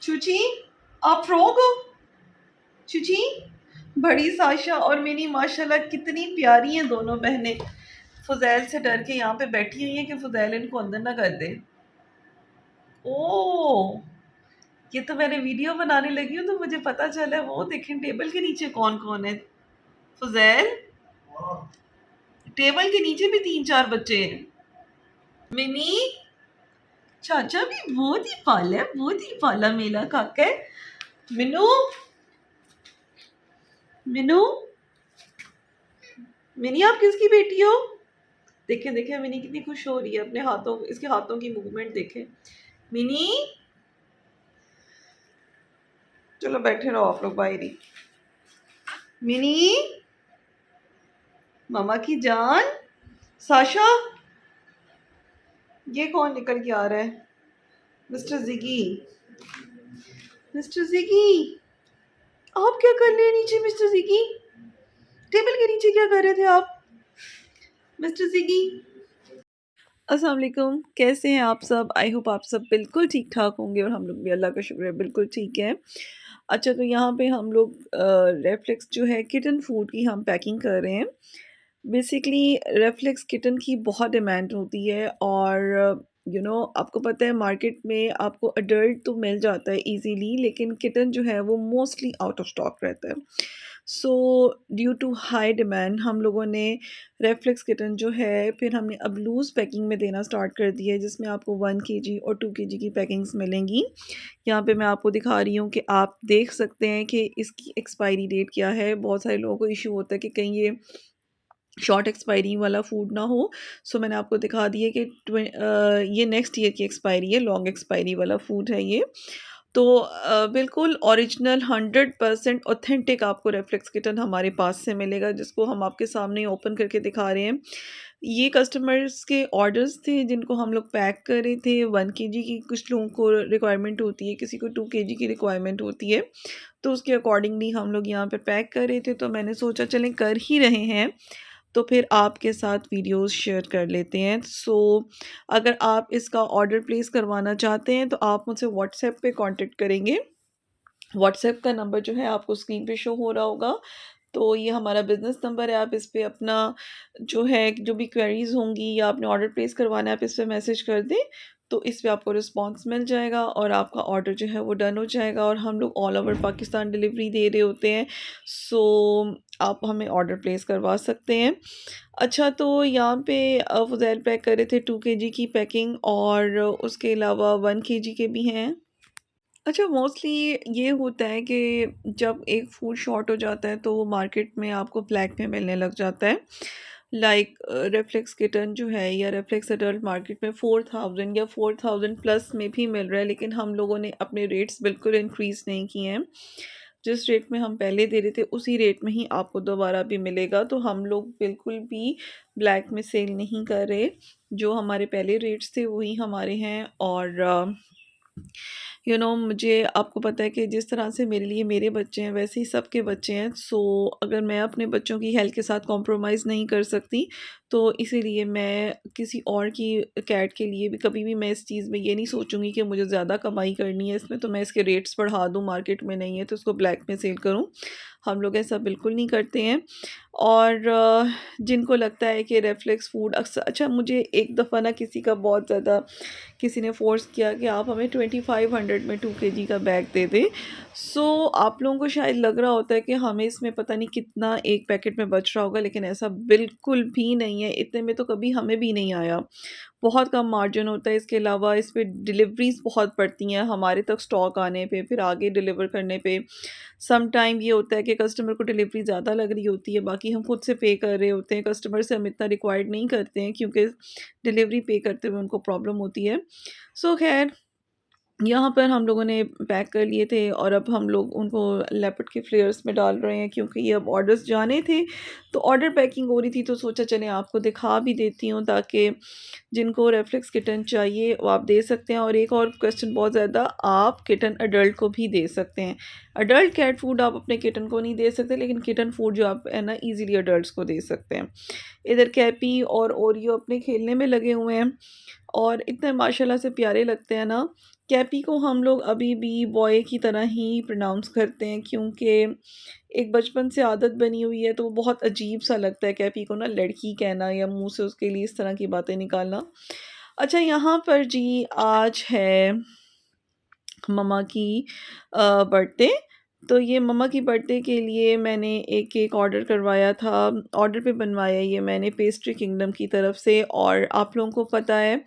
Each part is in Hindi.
चूची, आप फ्रॉग हो? चूची, बड़ी साशा और मिनी माशाल्लाह कितनी प्यारी हैं दोनों बहनें। फुजैल से डर के यहाँ पे बैठी हुई हैं कि फुजैल इनको अंदर ना कर दे। ओ, ये तो मैंने वीडियो बनाने लगी हूँ तो मुझे पता चला। वो देखें टेबल के नीचे कौन कौन है। फुजैल, टेबल के नीचे भी 3-4 बच्चे हैं। मिनी, चाचा भी बहुत ही पाला मेला काका है। मिनू, मिनू, मिनी आप किसकी बेटी हो? देखें देखें मिनी कितनी खुश हो रही है अपने हाथों, इसके हाथों की मूवमेंट देखें। मिनी, चलो बैठे रहो आप लोग बाहर ही। मिनी, मामा की जान। साशा, ये कौन निकल के आ रहा है? मिस्टर जिगी, मिस्टर जिगी, आप क्या कर रहे हैं नीचे? मिस्टर जिगी, टेबल के नीचे क्या कर रहे थे आप? मिस्टर जिगी, अस्सलाम वालेकुम, कैसे हैं आप सब? आई होप आप सब बिल्कुल ठीक ठाक होंगे और हम लोग भी अल्लाह का शुक्र है बिल्कुल ठीक है। अच्छा, तो यहाँ पे हम लोग रेफ्लेक्स जो है किटन फूड की हम पैकिंग कर रहे हैं। बेसिकली रेफ्लेक्स किटन की बहुत डिमांड होती है और आपको पता है मार्केट में आपको अडल्ट तो मिल जाता है इजीली, लेकिन किटन जो है वो मोस्टली आउट ऑफ स्टॉक रहता है। So due to high demand हम लोगों ने रेफ्लेक्स किटन जो है फिर हमने अब लूज़ पैकिंग में देना स्टार्ट कर दिया है, जिसमें आपको 1 kg और 2 kg की पैकिंग्स मिलेंगी। यहाँ पे मैं आपको दिखा रही हूँ कि आप देख सकते हैं कि इसकी एक्सपायरी डेट क्या है। बहुत सारे लोगों को इशू होता है कि कहीं ये शॉर्ट एक्सपायरी वाला फूड ना हो। सो मैंने आपको दिखा दिया कि ये नेक्स्ट ईयर की एक्सपायरी है, लॉन्ग एक्सपायरी वाला फूड है ये। तो बिल्कुल ओरिजिनल 100% ऑथेंटिक आपको रेफ्लेक्स किटन हमारे पास से मिलेगा, जिसको हम आपके सामने ओपन करके दिखा रहे हैं। ये कस्टमर्स के ऑर्डर्स थे जिनको हम लोग पैक कर रहे थे। 1 kg की कुछ लोगों को रिक्वायरमेंट होती है, किसी को 2 kg की रिक्वायरमेंट होती है, तो उसके अकॉर्डिंगली हम लोग यहाँ पे पैक कर रहे थे। तो मैंने सोचा चलें कर ही रहे हैं तो फिर आपके साथ वीडियोस शेयर कर लेते हैं। सो अगर आप इसका ऑर्डर प्लेस करवाना चाहते हैं तो आप मुझसे व्हाट्सएप पे कांटेक्ट करेंगे। व्हाट्सएप का नंबर जो है आपको स्क्रीन पे शो हो रहा होगा। तो ये हमारा बिज़नेस नंबर है। आप इस पे अपना जो है, जो भी क्वेरीज़ होंगी या आपने ऑर्डर प्लेस करवाना है, आप इस पे मैसेज कर दें, तो इस पे आपको रिस्पॉन्स मिल जाएगा और आपका ऑर्डर जो है वो डन हो जाएगा। और हम लोग ऑल ओवर पाकिस्तान डिलीवरी दे रहे होते हैं। सो आप हमें ऑर्डर प्लेस करवा सकते हैं। अच्छा, तो यहाँ पे फ़ुज़ैल पैक कर रहे थे 2 kg की पैकिंग और उसके अलावा 1 kg के भी हैं। अच्छा, मोस्टली ये होता है कि जब एक फूड शॉर्ट हो जाता है तो वो मार्केट में आपको ब्लैक में मिलने लग जाता है। लाइक रेफ्लेक्स किटन जो है या रेफ्लेक्स एडल्ट मार्केट में 4000 या 4000 प्लस में भी मिल रहा है, लेकिन हम लोगों ने अपने रेट्स बिल्कुल इंक्रीज़ नहीं किए हैं। जिस रेट में हम पहले दे रहे थे उसी रेट में ही आपको दोबारा भी मिलेगा। तो हम लोग बिल्कुल भी ब्लैक में सेल नहीं कर रहे। जो हमारे पहले रेट्स थे वही हमारे हैं। और मुझे आपको पता है कि जिस तरह से मेरे लिए मेरे बच्चे हैं वैसे ही सबके बच्चे हैं। सो अगर मैं अपने बच्चों की हेल्थ के साथ कॉम्प्रोमाइज़ नहीं कर सकती, तो इसीलिए मैं किसी और की कैट के लिए भी कभी भी मैं इस चीज़ में ये नहीं सोचूंगी कि मुझे ज़्यादा कमाई करनी है इसमें, तो मैं इसके रेट्स बढ़ा दूँ, मार्केट में नहीं है तो उसको ब्लैक में सेल करूँ। हम लोग ऐसा बिल्कुल नहीं करते हैं। और जिनको लगता है कि रेफ्लेक्स फूड अक्सर, अच्छा, मुझे एक दफ़ा ना किसी का बहुत ज़्यादा किसी ने फ़ोर्स किया कि आप हमें 2500 में 2 kg का बैग दे दें। सो आप लोगों को शायद लग रहा होता है कि हमें इसमें पता नहीं कितना एक पैकेट में बच रहा होगा, लेकिन ऐसा बिल्कुल भी नहीं है। इतने में तो कभी हमें भी नहीं आया। बहुत कम मार्जिन होता है। इसके अलावा इस पे डिलीवरीज़ बहुत पड़ती हैं हमारे तक स्टॉक आने पे, फिर आगे डिलीवर करने पे। सम टाइम ये होता है कि कस्टमर को डिलीवरी ज़्यादा लग रही होती है, बाकी हम खुद से पे कर रहे होते हैं। कस्टमर से हम इतना रिक्वायर्ड नहीं करते हैं क्योंकि डिलीवरी पे करते हुए उनको प्रॉब्लम होती है। सो खैर, यहाँ पर हम लोगों ने पैक कर लिए थे और अब हम लोग उनको लेपर्ड के फ्लेयर्स में डाल रहे हैं क्योंकि ये अब ऑर्डर्स जाने थे। तो ऑर्डर पैकिंग हो रही थी तो सोचा चलें आपको दिखा भी देती हूँ, ताकि जिनको रेफ्लेक्स किटन चाहिए वो आप दे सकते हैं। और एक और क्वेश्चन बहुत ज़्यादा, आप किटन अडल्ट को भी दे सकते हैं। अडल्ट कैट फूड आप अपने किटन को नहीं दे सकते, लेकिन किटन फूड जो आप है ना ईज़िली अडल्ट्स को दे सकते हैं। इधर कैपी और ओरियो अपने खेलने में लगे हुए हैं और इतने माशाल्लाह से प्यारे लगते हैं ना। कैपी को हम लोग अभी भी बॉय की तरह ही प्रोनाउंस करते हैं, क्योंकि एक बचपन से आदत बनी हुई है, तो वो बहुत अजीब सा लगता है कैपी को ना लड़की कहना या मुंह से उसके लिए इस तरह की बातें निकालना। अच्छा, यहाँ पर जी आज है मम्मा की बर्थडे। तो ये मम्मा की बर्थडे के लिए मैंने एक केक ऑर्डर करवाया था। ऑर्डर पे बनवाया ये मैंने पेस्ट्री किंगडम की तरफ से, और आप लोगों को पता है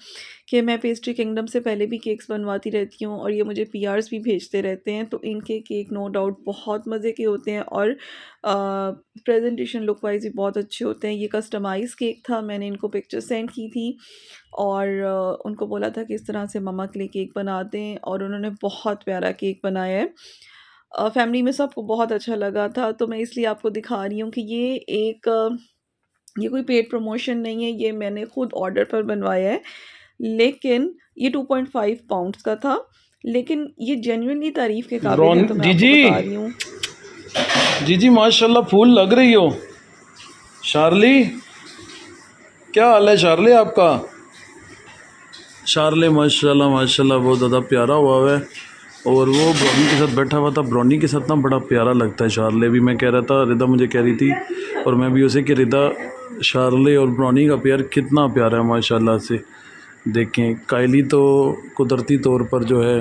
कि मैं पेस्ट्री किंगडम से पहले भी केक्स बनवाती रहती हूँ और ये मुझे पीआर्स भी भेजते रहते हैं। तो इनके केक नो डाउट बहुत मज़े के होते हैं और प्रेजेंटेशन लुक वाइज भी बहुत अच्छे होते हैं। ये कस्टमाइज़ केक था, मैंने इनको पिक्चर सेंड की थी और उनको बोला था कि इस तरह से मम्मा के लिए केक बना दें, और उन्होंने बहुत प्यारा केक बनाया है। फैमिली में सबको बहुत अच्छा लगा था, तो मैं इसलिए आपको दिखा रही हूँ कि ये कोई पेड प्रमोशन नहीं है, ये मैंने खुद ऑर्डर पर बनवाया है। लेकिन ये 2.5 पाउंड्स का था, लेकिन ये जेन्युइनली तारीफ़ के काबिल है, तो मैं आपको बता रही हूँ। जी माशाल्लाह फूल लग रही हो। शार्ली, क्या हाल है शार्ली आपका? शार्ले माशाल्लाह माशाल्लाह बहुत ज़्यादा प्यारा हुआ है, और वो ब्राउनी के साथ बैठा हुआ था। ब्राउनी के साथ ना बड़ा प्यारा लगता है शार्ले भी। मैं कह रहा था, रिदा मुझे कह रही थी और मैं भी उसे कि रिदा शार्ले और ब्राउनी का पेयर कितना प्यारा है माशाल्लाह से। देखें, कायली तो कुदरती तौर पर जो है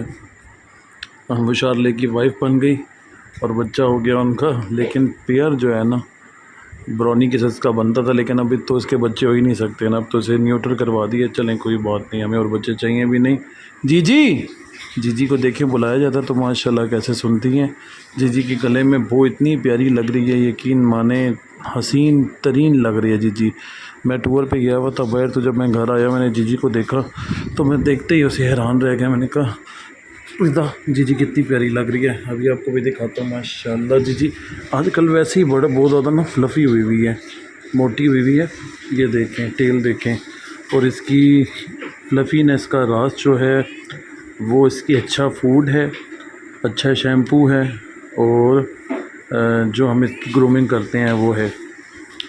वो शार्ले की वाइफ बन गई और बच्चा हो गया उनका, लेकिन पेयर जो है ना ब्राउनी के साथ का बनता था, लेकिन अभी तो इसके बच्चे हो ही नहीं सकते ना। अब तो इसे न्यूट्रल करवा दिए। चलें कोई बात नहीं, हमें और बच्चे चाहिए भी नहीं। जीजी को देखे बुलाया जाता तो माशाल्लाह कैसे सुनती हैं। जीजी के गले में वो इतनी प्यारी लग रही है, यकीन माने हसीन तरीन लग रही है जीजी। मैं टूर पे गया हुआ था बाहर, तो जब मैं घर आया मैंने जीजी को देखा तो मैं देखते ही उसे हैरान रह गया। मैंने कहा रिदा जीजी कितनी प्यारी लग रही है। अभी आपको भी दिखाता हूँ माशाल्लाह। जीजी आजकल वैसे ही बहुत ज़्यादा ना फ्लफ़ी हुई हुई है, मोटी हुई हुई है। ये देखें, टेल देखें, और इसकी फ्लफ़ीनेस का राज जो है वो इसकी अच्छा फूड है, अच्छा शैम्पू है, और जो हम इसकी ग्रूमिंग करते हैं वो है।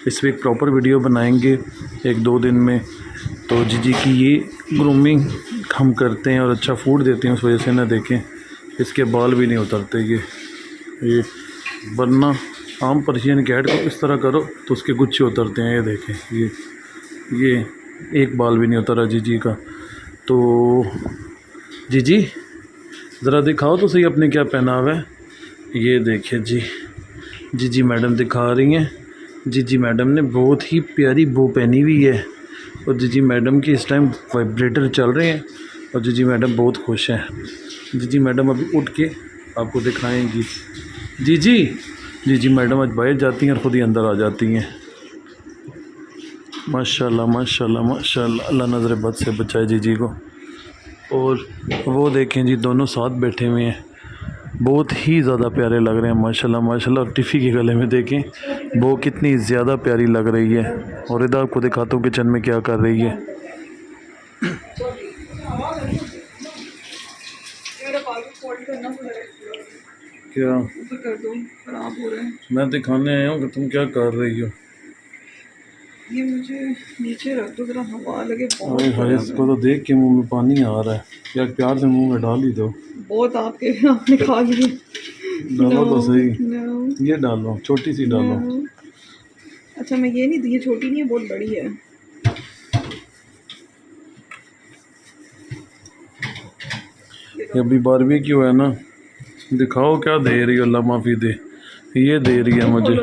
इस पर एक प्रॉपर वीडियो बनाएंगे 1-2 दिन में। तो जीजी की ये ग्रूमिंग हम करते हैं और अच्छा फूड देते हैं, उस वजह से ना देखें इसके बाल भी नहीं उतरते। ये वरना आम पर्शियन कैट को इस तरह करो तो उसके गुच्छे उतरते हैं। ये देखें, ये एक बाल भी नहीं उतरा जीजी का। तो जीजी ज़रा दिखाओ तो सही अपने क्या पहनावा है। ये देखिए जीजी मैडम दिखा रही हैं। जीजी मैडम ने बहुत ही प्यारी बो पहनी हुई है, और जीजी मैडम की इस टाइम वाइब्रेटर चल रहे हैं, और जीजी मैडम बहुत खुश हैं। जीजी मैडम अभी उठ के आपको दिखाएंगी। जीजी मैडम आज बाहर जाती हैं और ख़ुद ही अंदर आ जाती हैं। माशाल्लाह माशाल्लाह माशाल्लाह, अल्लाह नज़र बद से बचाए जीजी को। और वो देखें जी, दोनों साथ बैठे हुए हैं, बहुत ही ज़्यादा प्यारे लग रहे हैं माशाल्लाह माशाल्लाह। और टिफ़ी के गले में देखें वो कितनी ज़्यादा प्यारी लग रही है। और इधर आपको दिखाता हूँ किचन में क्या कर रही है। क्या खराब हो रहा है। मैं दिखाने आया हूँ कि तुम क्या कर रही हो। ये मुझे नीचे रख दो, जरा हवा लगे। भाई इसको तो देख के मुंह में पानी आ रहा है, या प्यार से मुंह में डाल ही दो। बहुत आपने खा लिए। डालो तो सही। no, ये डालो, छोटी सी डालो। no. अच्छा, मैं ये नहीं, ये छोटी नहीं है, बहुत बड़ी है। ये अभी बारबेक्यू है ना, दिखाओ क्या दे रही हो। अल्लाह माफ़ी दे, ये दे रही है मुझे।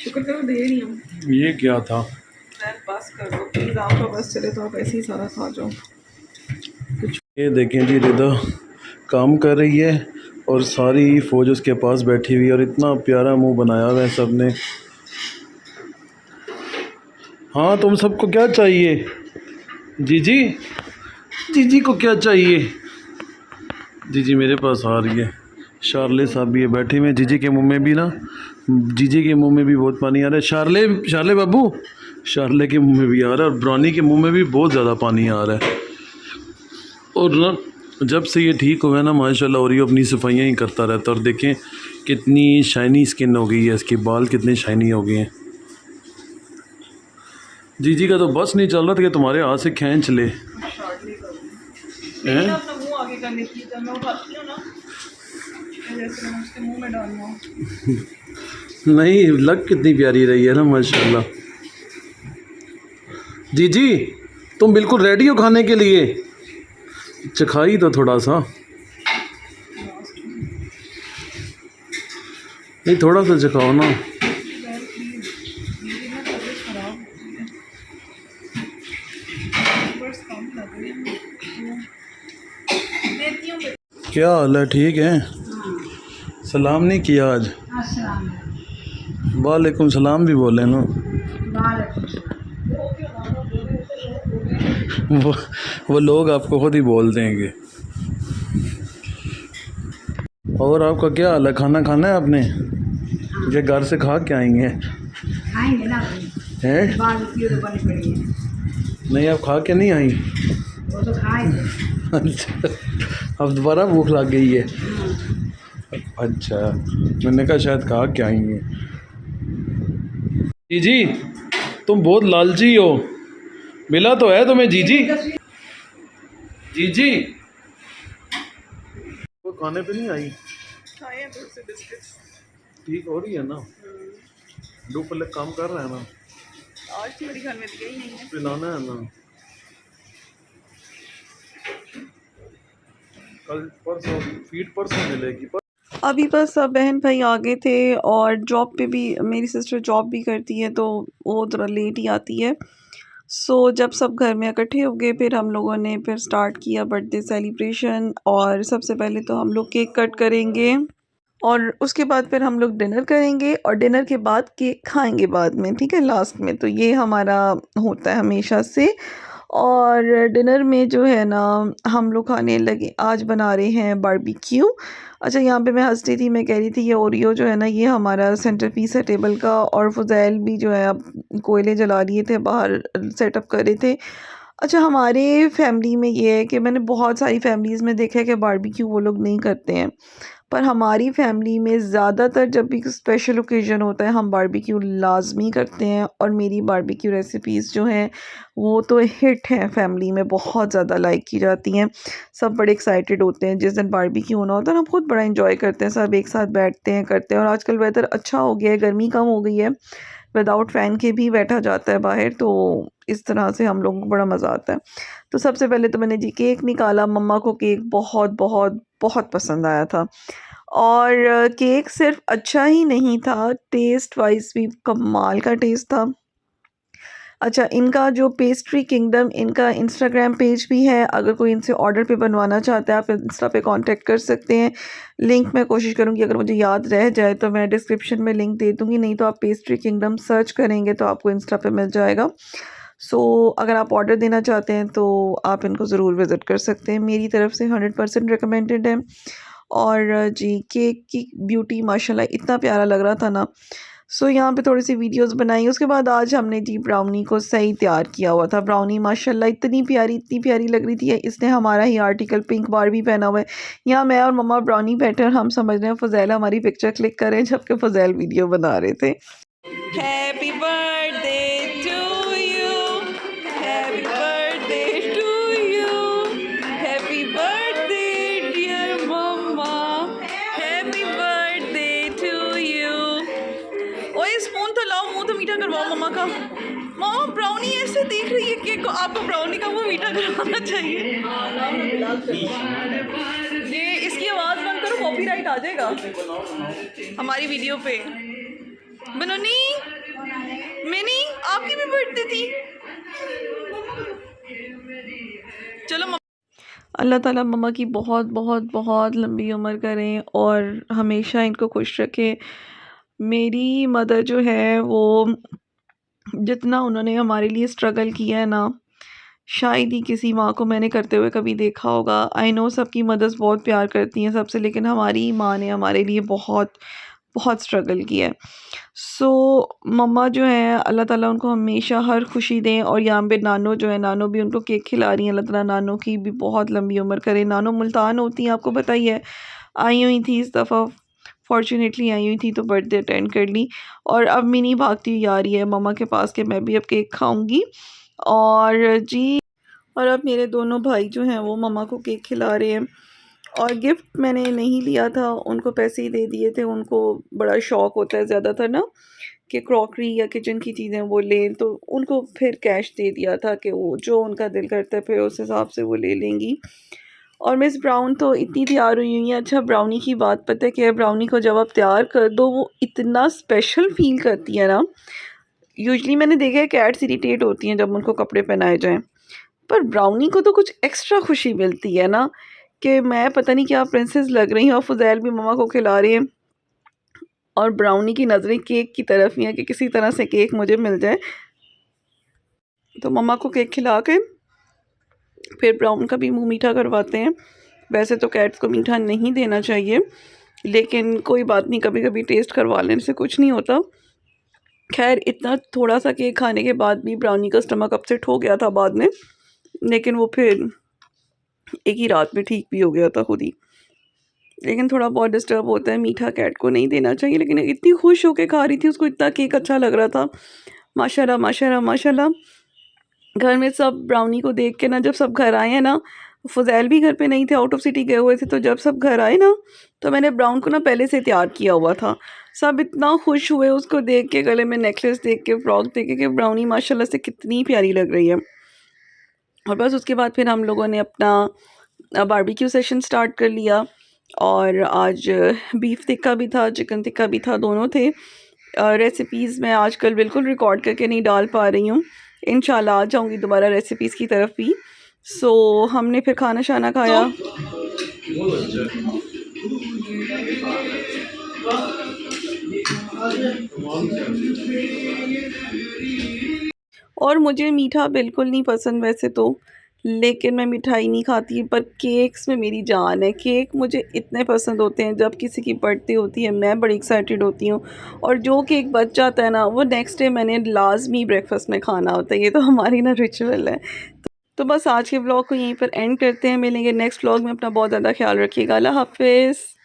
शुक्र करो दे रही हूँ। ये क्या था? बस कर दो प्लीज़, आपका बस चले तो आप ऐसे ही सारा खा जाओ। ये देखें जी, रिदा काम कर रही है और सारी फ़ौज उसके पास बैठी हुई है, और इतना प्यारा मुंह बनाया हुआ है सब ने। हाँ, तुम सबको क्या चाहिए? जीजी को क्या चाहिए? जीजी मेरे पास आ रही है। शार्ले साहब भी ये बैठे हुए हैं। जीजी के मुंह में भी बहुत पानी आ रहा है। शार्ले बाबू, शार्ले के मुंह में भी आ रहा है, और ब्राउनी के मुंह में भी बहुत ज़्यादा पानी आ रहा है। और ना जब से ये ठीक हुआ है ना माशाल्लाह, और ये अपनी सफाइयाँ ही करता रहता है। और देखें कितनी शाइनी स्किन हो गई है इसके, बाल कितने शाइनी हो गए हैं। जीजी का तो बस नहीं चल रहा था कि तुम्हारे हाथ से खींच ले। भी कर लेती है, जब मैं उठाती हूँ ना तो जैसे मैं उसके मुंह में डालना हूँ। नहीं, लग कितनी प्यारी रही है ना माशाल्लाह। जी जी, तुम बिल्कुल रेडी हो खाने के लिए? चखाई तो थोड़ा सा, नहीं थोड़ा सा चखाओ ना। मेरी ना तबीयत खराब हो गई है, बस कम लग रही है तो देती हूँ। क्या हाल है, ठीक है? सलाम नहीं किया आज? वालेकुम सलाम भी बोले ना। वो लोग आपको खुद ही बोल देंगे। और आपका क्या हाल है, खाना खाना है आपने? ये घर से खा के आएंगे? खाएंगे ना हैं? बारबेक्यू तो बनी पड़ी है, नहीं, आप खा के नहीं आई? वो तो खाएंगे। अच्छा, अब दोबारा भूख लग गई है? अच्छा, मैंने कहा शायद खा के आएंगे। जी जी, तुम बहुत लालची हो, मिला तो है तुम्हें जीजी? जीजी वो खाने पे नहीं आई? खाए हैं दूध से बिस्किट्स। ठीक हो रही है ना? दो पल्ले काम कर रहा है ना? आज तो मेरी घर में दिया ही नहीं है। पिलाना है ना? कल परसों फीड परसों मिलेगी पर... अभी बस सब बहन भाई आ गए थे और जॉब पे भी मेरी सिस्टर जॉब भी करती है तो वो थोड़ा लेट ही आती है। सो जब सब घर में इकट्ठे हो गए फिर हम लोगों ने फिर स्टार्ट किया बर्थडे सेलिब्रेशन। और सबसे पहले तो हम लोग केक कट करेंगे और उसके बाद फिर हम लोग डिनर करेंगे और डिनर के बाद केक खाएंगे बाद में, ठीक है, लास्ट में। तो ये हमारा होता है हमेशा से। और डिनर में जो है ना हम लोग खाने लगे, आज बना रहे हैं बारबेक्यू। अच्छा, यहाँ पे मैं हंस रही थी, मैं कह रही थी ये ओरियो जो है ना ये हमारा सेंटर पीस है टेबल का। और फुज़ैल भी जो है अब कोयले जला लिए थे, बाहर सेटअप कर रहे थे। अच्छा, हमारे फैमिली में ये है कि मैंने बहुत सारी फैमिलीज़ में देखा है कि बारबेक्यू वो लोग नहीं करते हैं, पर हमारी फैमिली में ज़्यादातर जब भी स्पेशल ओकेज़न होता है हम बारबेक्यू लाज़मी करते हैं। और मेरी बारबेक्यू रेसिपीज़ जो हैं वो तो हिट हैं, फैमिली में बहुत ज़्यादा लाइक की जाती हैं। सब बड़े एक्साइटेड होते हैं जिस दिन बारबेक्यू होना होता है ना, हम खुद बड़ा एंजॉय करते हैं, सब एक साथ बैठते हैं करते हैं। और आजकल वेदर अच्छा हो गया है, गर्मी कम हो गई है, विदाउट फ़ैन के भी बैठा जाता है बाहर, तो इस तरह से हम लोगों को बड़ा मज़ा आता है। तो सबसे पहले तो मैंने जी केक निकाला, मम्मा को केक बहुत बहुत बहुत पसंद आया था। और केक सिर्फ अच्छा ही नहीं था, टेस्ट वाइज भी कमाल का टेस्ट था। अच्छा, इनका जो पेस्ट्री किंगडम, इनका इंस्टाग्राम पेज भी है, अगर कोई इनसे ऑर्डर पे बनवाना चाहता है आप इंस्टा पे कांटेक्ट कर सकते हैं। लिंक मैं कोशिश करूँगी अगर मुझे याद रह जाए तो मैं डिस्क्रिप्शन में लिंक दे दूँगी, नहीं तो आप पेस्ट्री किंगडम सर्च करेंगे तो आपको इंस्टा पे मिल जाएगा। सो अगर आप ऑर्डर देना चाहते हैं तो आप इनको ज़रूर विज़िट कर सकते हैं, मेरी तरफ से 100% रिकमेंडेड है। और जी केक की ब्यूटी माशाल्लाह इतना प्यारा लग रहा था ना। सो यहाँ पे थोड़ी सी वीडियोस बनाई, उसके बाद आज हमने जी ब्राउनी को सही तैयार किया हुआ था। ब्राउनी माशाल्लाह इतनी प्यारी लग रही थी, इसने हमारा ही आर्टिकल पिंक बारबी पहना हुआ है। यहाँ मैं और मम्मा ब्राउनी बैठे और हम समझ रहे हैं फ़ज़ैल हमारी पिक्चर क्लिक कर रहे हैं, जबकि फ़ज़ैल वीडियो बना रहे थे। Happy birthday to you, happy birthday to you, happy birthday dear mamma, happy birthday to you. ओए स्पून तो लाओ, मुंह तो मीठा करवाओ मम्मा का। मम्मा ब्राउनी ऐसे देख रही है केक को, आपको ब्राउनी का मुंह मीठा करवाना चाहिए। ये इसकी आवाज़ बंद करो, कॉपीराइट आ जाएगा हमारी वीडियो पे। बनोनी मैनी आपकी भी बर्थडे थी। चलो अल्लाह ताला मम्मा की बहुत बहुत बहुत लंबी उम्र करें और हमेशा इनको खुश रखें। मेरी मदर जो है वो जितना उन्होंने हमारे लिए स्ट्रगल किया है ना, शायद ही किसी माँ को मैंने करते हुए कभी देखा होगा। आई नो सबकी मदर्स बहुत प्यार करती हैं सबसे, लेकिन हमारी माँ ने हमारे लिए बहुत बहुत स्ट्रगल किया है। सो मम्मा जो है अल्लाह ताला उनको हमेशा हर खुशी दें। और यहाँ पे नानो जो है, नानो भी उनको केक खिला रही हैं, अल्लाह ताला नानो की भी बहुत लंबी उम्र करे। नानो मुल्तान होती हैं, आपको पता ही है, आई हुई थी इस दफ़ा, फॉर्चुनेटली आई हुई थी तो बर्थडे अटेंड कर ली। और अब मिनी भागती हुई आ रही है मम्मा के पास कि मैं भी अब केक खाऊंगी। और जी और अब मेरे दोनों भाई जो हैं वो मम्मा को केक खिला रहे हैं। और गिफ्ट मैंने नहीं लिया था, उनको पैसे ही दे दिए थे। उनको बड़ा शौक़ होता है ज़्यादातर ना कि क्रॉकरी या किचन की चीज़ें वो लें, तो उनको फिर कैश दे दिया था कि वो जो उनका दिल करता है फिर उस हिसाब से वो ले लेंगी। और मिस ब्राउन तो इतनी तैयार हुई हुई हैं। अच्छा, ब्राउनी की बात पता है क्या है, ब्राउनी को जब आप तैयार कर दो वो इतना स्पेशल फ़ील करती है ना। यूजुअली मैंने देखा है कैट्स इरिटेट होती हैं जब उनको कपड़े पहनाए जाएँ, पर ब्राउनी को तो कुछ एक्स्ट्रा खुशी मिलती है ना कि मैं पता नहीं क्या प्रिंसेस लग रही हूँ। और फ़ुज़ैल भी मम्मा को खिला रही है और ब्राउनी की नज़रें केक की तरफ ही हैं कि किसी तरह से केक मुझे मिल जाए। तो मम्मा को केक खिला के फिर ब्राउन का भी मुँह मीठा करवाते हैं। वैसे तो कैट्स को मीठा नहीं देना चाहिए, लेकिन कोई बात नहीं, कभी कभी टेस्ट करवा लेने से कुछ नहीं होता। खैर, इतना थोड़ा सा केक खाने के बाद भी ब्राउनी का स्टमक अपसेट हो गया था बाद में, लेकिन वो फिर एक ही रात में ठीक भी हो गया था खुद ही। लेकिन थोड़ा बहुत डिस्टर्ब होता है, मीठा कैट को नहीं देना चाहिए। लेकिन इतनी खुश होकर खा रही थी, उसको इतना केक अच्छा लग रहा था। माशाल्लाह माशाल्लाह माशाल्लाह। घर में सब ब्राउनी को देख के ना, जब सब घर आए हैं ना, फ़ुज़ैल भी घर पे नहीं थे, आउट ऑफ सिटी गए हुए थे, तो जब सब घर आए ना तो मैंने ब्राउन को ना पहले से तैयार किया हुआ था। सब इतना खुश हुए उसको देख के, गले में नेकलेस देख के, फ्रॉक देख के कि ब्राउनी माशाल्लाह से कितनी प्यारी लग रही है। और बस उसके बाद फिर हम लोगों ने अपना बारबेक्यू सेशन स्टार्ट कर लिया। और आज बीफ टिक्का भी था, चिकन टिक्का भी था, दोनों थे। रेसिपीज़ मैं आजकल बिल्कुल रिकॉर्ड करके नहीं डाल पा रही हूँ। इंशाल्लाह आ जाऊँगी दोबारा रेसिपीज़ की तरफ भी। सो हमने फिर खाना शाना खाया। और मुझे मीठा बिल्कुल नहीं पसंद वैसे तो, लेकिन मैं मिठाई नहीं खाती, पर केक्स में मेरी जान है। केक मुझे इतने पसंद होते हैं, जब किसी की बर्थडे होती है मैं बड़ी एक्साइटेड होती हूँ। और जो केक बच जाता है ना, वो नेक्स्ट डे मैंने लाजमी ब्रेकफास्ट में खाना होता है। ये तो हमारी ना रिचुअल है। तो बस आज के व्लॉग को यहीं पर एंड करते हैं। मिलेंगे नेक्स्ट व्लॉग में। अपना बहुत ज़्यादा ख्याल रखिएगा। अल्लाह हाफ़िज़।